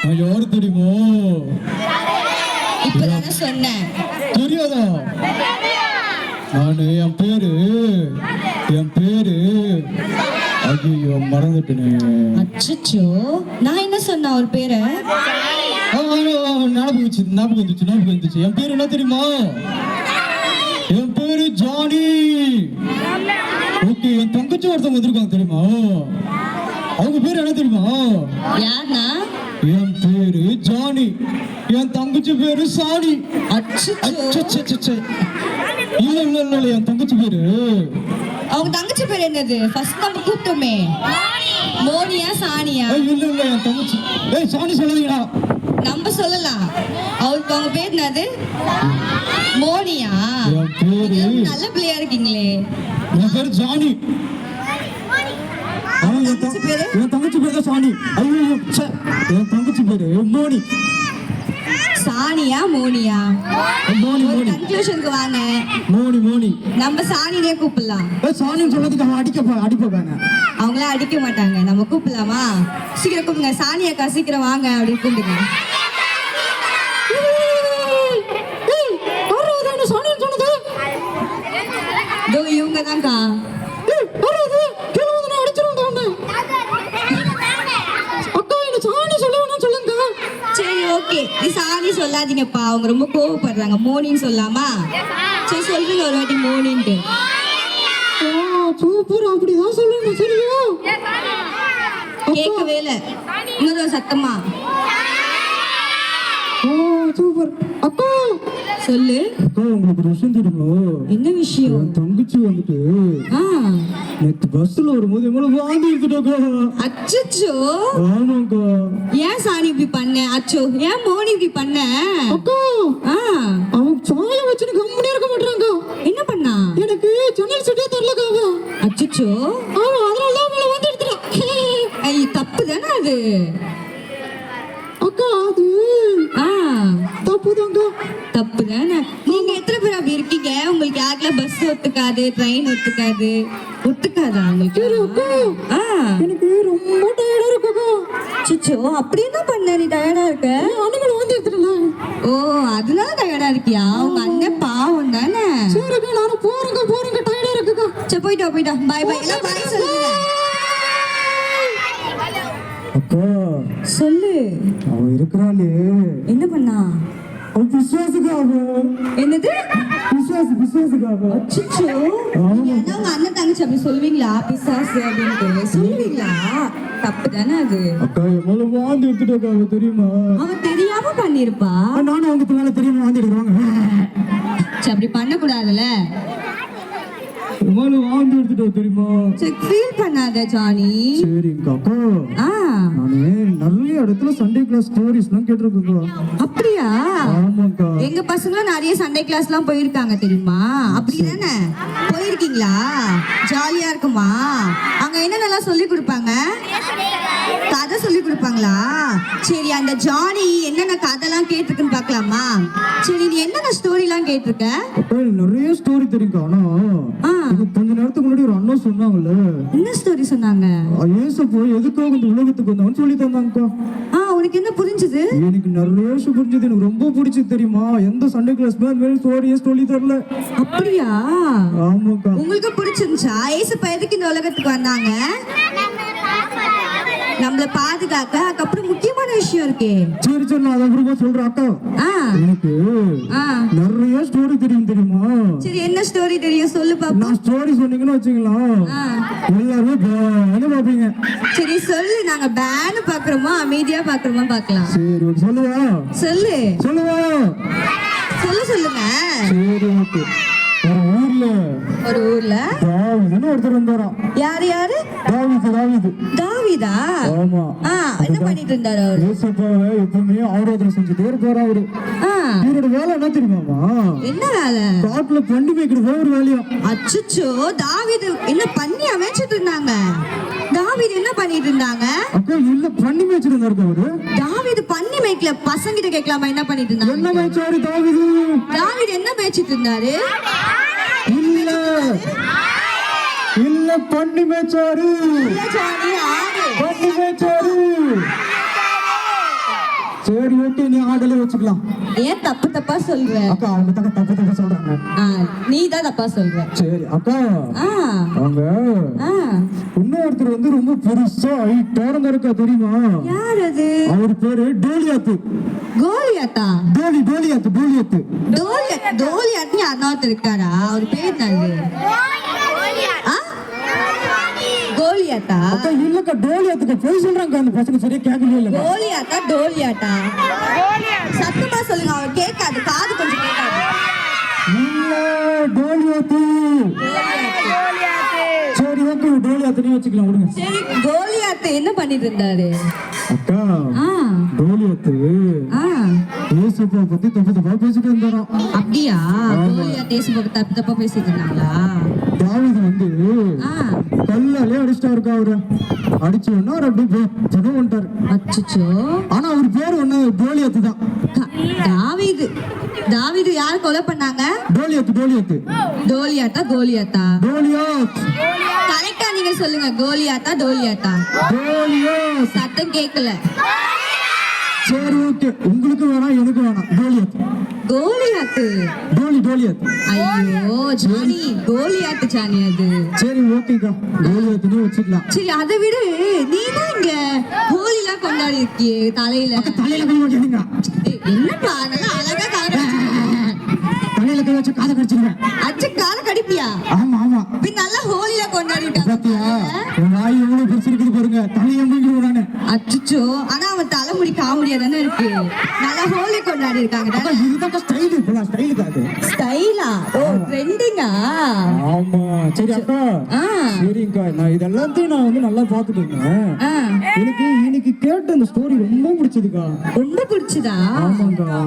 நான் யாரு தெரியுமோ? இப்பதானே சொன்னேன். தெரியாதா? நானு என் பேரு ஐயோ மறந்துட்டேனே. அச்சச்சோ, நான் என்ன சொன்ன ஒரு பேரை? ஞாபகம் வந்துச்சு. என் பேரு என்ன தெரியுமா? என் பேரு ஜானி. ஓகே, என் தங்கச்சி ஒருத்தவங்க வந்திருக்காங்க தெரியுமா? அவங்க பேரு என்ன தெரியுமா? யாருன்னா? என் பேரு ஜானி, என் தங்கச்சி பேரு சாணி. இல்ல என் தங்கச்சி பேரு. அவங்க தங்கச்சி பேரு என்னது? ஃபர்ஸ்ட் நம்ம கூப்பிட்டோமே, மோனியா சாணியா? இல்ல என் தங்கச்சி. சாணி சொல்லாதீங்கடா. நம்ம சொல்லலாம். அவருக்கு அவங்க பேர் என்னது? மோனியா? என் பேரு நல்ல பிள்ளையா இருக்கீங்களே. என் பேரு ஜானி. என் தங்கச்சி பேரு சாணி. ஐயோ என் தங்கச்சி பேரு மோனி. சாணியா மோனியா? மோனி. கன்க்ளூஷனுக்கு வாங்க. மோனி. நம்ம சாணினே கூப்பிடலாம். சாணின்னு சொல்றதுக்கு அவன் அடிப்பாங்க. அவங்களாம் அடிக்க மாட்டாங்க. நம்ம கூப்பிடலாமா? சீக்கிரம் கூப்பிடுங்க. சாணி அக்கா சீக்கிரம் வாங்க அப்படின்னு கூப்பிடுங்க. இவங்க தான்க்கா. சரி ஓகே, நீ சாணி சொல்லாதீங்கப்பா, அவங்க ரொம்ப கோவப்படுறாங்க. மோனின்னு சொல்லாமா? சரி சொல்லுங்க ஒரு வாட்டி மோனின்ட்டு. சூப்பர், அப்படிதான் சொல்லணும். சரியா? கேட்கவே இல்லை. இன்னொரு சத்தமா. சூப்பர். அக்கா சொல்லு. அக்கா, உங்களுக்கு ஒரு விஷயம் தெரியுமா? என்ன விஷயம்? என் தங்கச்சி வந்துட்டு நேத்து பஸ்ல வரும்போது எவ்வளவு வாந்தி எடுத்துட்டாக்கா. அச்சச்சோ. ஆமாக்கா. ஏன் சாணி இப்படி பண்ண? அச்சோ, ஏன் மோனி இப்படி பண்ண? அக்கா அவன் சாய வச்சுன்னு கம்முனே இருக்க மாட்டாங்க. என்ன பண்ணா? எனக்கு ஜன்னல் சட்டே தரலக்கா. அச்சச்சோ. அதனால அவளை வந்து எடுத்துட்டான். ஐய், தப்பு தானே அது? அக்கா அது தப்புதாங்க. தப்பு தானே. நீங்க எத்தனை பேர் அப்படி இருக்கீங்க? உங்களுக்கு யாருக்கெல்லாம் பஸ் ஒத்துக்காது, ட்ரெயின் ஒத்துக்காதா உங்களுக்கு? எனக்கு ரொம்ப டயர்டா இருக்குக்கா. அச்சச்சோ, அப்படி என்ன பண்ண? நீ டயர்டா இருக்க? அண்ணன் வந்து எடுத்துடலாம். ஓ, அதனால டயர்டா இருக்கியா? உங்க அண்ணன் பாவம் தானே. சரிக்கா, நானும் போறேங்க. டயர்டா இருக்குக்கா. சரி, போயிட்டா. பாய் எல்லாம் பாய் சொல்லுங்க. அக்கா சொல்லு. அவ இருக்கிறாளே, என்ன பண்ணா? பிசாசுக்காக. என்னது? பிசாசுக்காக. அச்சச்சோ, உங்க அண்ணன் தங்கச்சி அப்படி சொல்வீங்களா? பிசாசு அப்படின்னு சொல்லுவீங்களா? தப்பு தானே அது. அக்கா எவ்வளவு வாந்தி எடுத்துட்டாக்கா, தெரியுமா? அவன் தெரியாம பண்ணிருப்பா. நானும் அவங்க பின்னால தெரியாம வாந்தி எடுக்கிறாங்க. அப்படி பண்ணக்கூடாதுல்ல. எவ்வளவு வாந்தி எடுத்துட்டா தெரியுமா? சரி, ஃபீல் பண்ணாத ஜானி. சரிங்க அக்கா. நானு நிறைய இடத்துல சண்டே கிளாஸ் ஸ்டோரிஸ் எல்லாம் கேட்டிருக்கேன். அப்படியா? ஆமாக்கா. எங்க பசங்களும் நிறைய சண்டே கிளாஸ் எல்லாம் போயிருக்காங்க தெரியுமா? அப்படிதானே? போயிருக்கீங்களா? ஜாலியா இருக்குமா? அங்க என்னென்னலாம் சொல்லி கொடுப்பாங்க? கதை சொல்லி கொடுப்பாங்களா? சரி, அந்த ஜானி என்னென்ன கதைலாம் கேட்டிருக்குன்னு பார்க்கலாமா? சரி, நீ என்னென்ன ஸ்டோரி எல்லாம் கேட்டிருக்க? நிறைய ஸ்டோரி தெரியுங்க. ஆனா கொஞ்ச நேரத்துக்கு முன்னாடி ஒரு அண்ணா சொன்னாங்கல்ல. என்ன ஸ்டோரி சொன்னாங்க? ஏசப்பா எதுக்காக இந்த உலகத்துக்கு வந்தான்னு சொல்லி தந்தாங்கக்கா. உனக்கு என்ன புரிஞ்சது? எனக்கு நிறைய விஷயம் புரிஞ்சது. எனக்கு ரொம்ப பிடிச்சது தெரியுமா? எந்த சண்டே கிளாஸ் ஸ்டோரியே சொல்லி தரல. அப்படியா? ஆமாக்கா. உங்களுக்கு பிடிச்சிருந்துச்சா? ஏசப்பா எதுக்கு இந்த உலகத்துக்கு வந்தாங்க? நம்மள பாதுகாக்க. அதுக்கப்புறம் முக்கியமான விஷயம் இருக்கே. சரி நான் அப்புறமா சொல்றேன் அக்கா. எனக்கு நிறைய ஸ்டோரி தெரியுமா? சரி, என்ன ஸ்டோரி தெரியும் சொல்லு பாப்போம். நான் ஸ்டோரி சொன்னீங்கன்னு வச்சுங்களா, எல்லாருமே பேன்னு பாப்பீங்க. சரி சொல்லு. நாங்க பேன்னு பாக்குறோமா அமைதியா பாக்குறோமா பாக்கலாம். சரி சொல்லுவா. சொல்லுங்க. சொல்லுங்க. சரி ஓகே. ஒரு ஊர்ல தாவீதுன்னு ஒருத்தர் வந்தாராம். யாரு? தாவீதா? ஆமா. என்ன பண்ணிட்டு இருந்தாரு அவரு? ஏசப்பாவை எப்பவுமே ஆராதனை செஞ்சுட்டே இருப்பாரு அவரு. இவரோட வேலை என்ன தெரியுமாமா? என்ன வேலை? காட்டுல பண்டி மேய்க்கிறது ஒரு வேலையா. அச்சச்சோ, தாவீது என்ன பண்ணி அமைச்சிட்டு இருந்தாங்க? தாவீது என்ன பண்ணிட்டு இருந்தாங்க? அக்கா இல்ல, பண்ணி மேய்ச்சிட்டு இருந்தாரு அவரு. தாவீது பண்ணி மேய்க்கல. பசங்க கிட்ட கேட்கலாமா என்ன பண்ணிட்டு இருந்தாங்க? என்ன மேய்ச்சாரு தாவீது? தாவீது என்ன மேய்ச்சிட்டு இருந்தாரு? இல்ல பண்ணி மேய்ச்சாரு. சரி ஓகே நீ ஆடலே வச்சுக்கலாம். ஏன் தப்பு தப்பா சொல்ற? அக்கா அவங்க தப்பு சொல்றாங்க. நீ தான் தப்பா சொல்ற. சரி அக்கா ஆ, அவங்க ஆ. இன்னொருத்தர் வந்து ரொம்ப பெருசா ஹைட்டான இருக்கா தெரியுமா? யார் அது? அவர் பேரு டோலியாத்து. கோலியாத்தா? டோலியாத்து. கோலியாத்னு யாருனாவது இருக்காரா? அவர் பேர் என்னது? ஆ? கோலியாத்தா? அக்கா இல்லக்கா டோலியாத்துக்கு போய் சொல்றாங்க அந்த பசங்க சரியா கேட்கவே இல்ல. டோலியாட்டா சத்தமா சொல்லுங்க, அவர் கேட்காது, காது கொஞ்சம் கேட்காது. இல்ல டோலியாத்து. சரி ஓகே டோலியாத்துனே வச்சுக்கலாம் விடுங்க. சரி, கோலியாத்து என்ன பண்ணிட்டு இருந்தாரு? அக்கா ஆ, டோலியாத்து ஆ. இயேசுவை பத்தி தப்பா பேசிட்டு இருந்தாராம். அப்படியா? கோலியாத் இயேசுவை தப்பு தப்பா பேசிட்டு இருந்தாங்களா? தாவீது வந்து ஆ. கல்லாலே அடிச்சிட்டாருக்கா அவரு. அடிச்சோன்னா அவர் அப்படியே வந்துட்டாரு. அச்சச்சோ. ஆனா அவர் பேர் ஒண்ணு டோலியாத்து தான். தாவீது யார் கொலை பண்ணாங்க? டோலியாத்து. கோலியாத்தா? டோலியாத். கரெக்டா நீங்க சொல்லுங்க, கோலியாத்தா டோலியாத்தா? டோலியாத். சத்தம் கேட்கல. சரி ஓகே உங்களுக்கு வேணாம் எனக்கு வேணாம். கோலியாத்து. டோலியாத். ஐயோ ஜானி, கோலியாத்து ஜானி அது. சரி ஓகேக்கா டோலியாத்துனே வச்சுக்கலாம். சரி அதை விட நீ தான் இங்க ஹோலிலாம் கொண்டாடி இருக்கியே தலையில. தலையில கை வச்சுருங்க. என்னப்பா நல்லா அழகா கால தலையில கை வச்சு காதை கடிச்சிருவேன். அச்சு கால கடிப்பியா? ஆமா பின் நல்லா ஹோலில கொண்டாடி பாத்தியா வாய் எவ்வளவு பெருசு இருக்குது பாருங்க. தலையை முடிக்கிறானே. அச்சுச்சோ, ஆனா அவன் தலைமுடி காமெடியா தானே இருக்கு. நல்லா ஹோலி கொண்டாடி இருக்காங்க. இதுதான் ஸ்டைலுக்காது. ஸ்டைலா? ஓ ட்ரெண்டிங்கா? ஆமா. சரி அக்கா சரிங்கக்கா நான் இதெல்லாத்தையும் நான் வந்து நல்லா பாத்துட்டு இருந்தேன். எனக்கு இன்னைக்கு கேட்ட அந்த ஸ்டோரி ரொம்ப பிடிச்சதுக்கா. ரொம்ப பிடிச்சதா? ஆமாங்கக்கா.